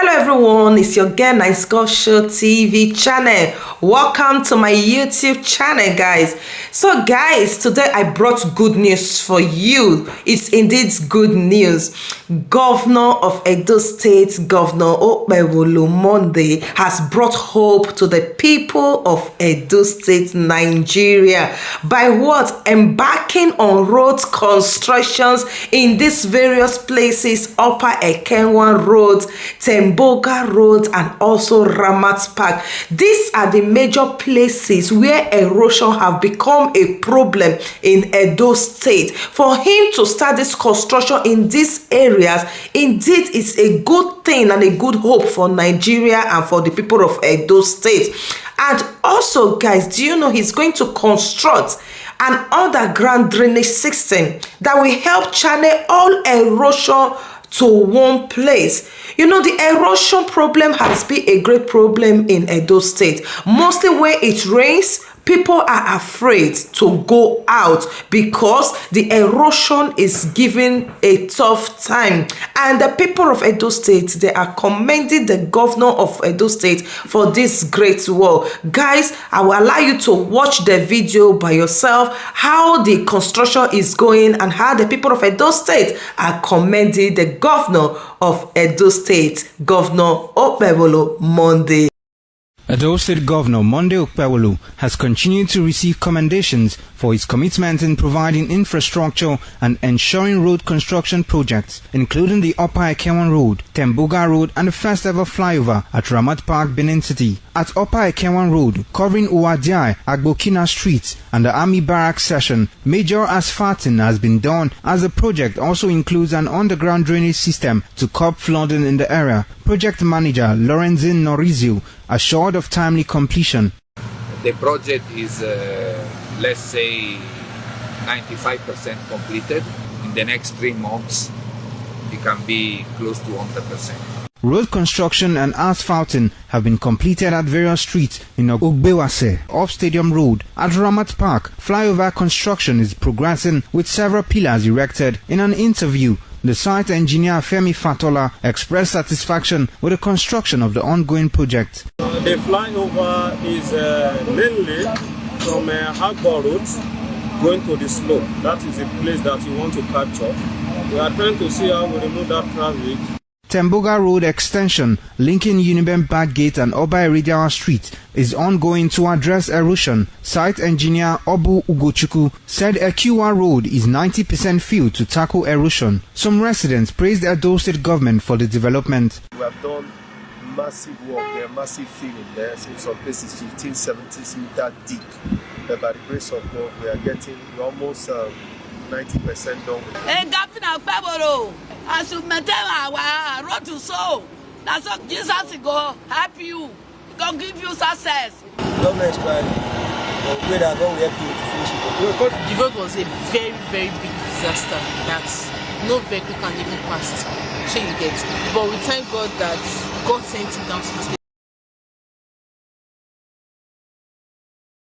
Hello everyone, it's your girl Nice Girl Show TV channel. Welcome to my YouTube channel, guys. So guys, today I brought good news for you. It's indeed good news. Governor of Edo State, Governor Okpebholo Monday, has brought hope to the people of Edo State, Nigeria, by what? Embarking on road constructions in these various places: Upper Ekenwan Road, Temboga Road, and also Ramat Park. These are the major places where erosion have become a problem in Edo State. For him to start this construction in these areas, indeed is a good thing and a good hope for Nigeria and for the people of Edo State. And also, guys, do you know he's going to construct an underground drainage system that will help channel all erosion to one place? You know, the erosion problem has been a great problem in Edo State. Mostly when it rains, people are afraid to go out because the erosion is giving a tough time. And the people of Edo State, they are commending the governor of Edo State for this great work. Guys, I will allow you to watch the video by yourself, how the construction is going and how the people of Edo State are commending the governor of Edo State, Governor Okpebholo Monday. Edo State Governor Monday Okpebholo has continued to receive commendations for his commitment in providing infrastructure and ensuring road construction projects, including the Upper Ekenwan Road, Temboga Road, and the first ever flyover at Ramat Park, Benin City. At Upper Ekenwan Road, covering Uwadiai, Agbokina Street, and the Army Barracks section, major asphalting has been done, as the project also includes an underground drainage system to curb flooding in the area. Project manager Lorenzin Norizio assured of timely completion. The project is, let's say, 95% completed. In the next 3 months, it can be close to 100%. Road construction and asphalting have been completed at various streets in Okpebholo off Stadium Road. At Ramat Park, flyover construction is progressing with several pillars erected. In an interview, the site engineer Femi Fatola expressed satisfaction with the construction of the ongoing project. The flyover is mainly from Okpebholo Road going to the slope. That is the place that we want to capture. We are trying to see how we remove that traffic. Temboga Road extension linking Uniben Back Gate and Oba Iridiawa Street is ongoing to address erosion. Site engineer Obu Ugochukwu said Ekiwa Road is 90% filled to tackle erosion. Some residents praised the Edo State government for the development. We have done massive work there, massive filling there, so in some places 15-17 meters deep. But by the grace of God, we are getting almost 90% done with it. As you maintain our road to soul, that's what Jesus will help you. He can give you success. Government is trying, but we are going to help you to finish it. The road was a very, very big disaster that no vehicle can even pass. Sure you get. But we thank God that God sent him down to this place.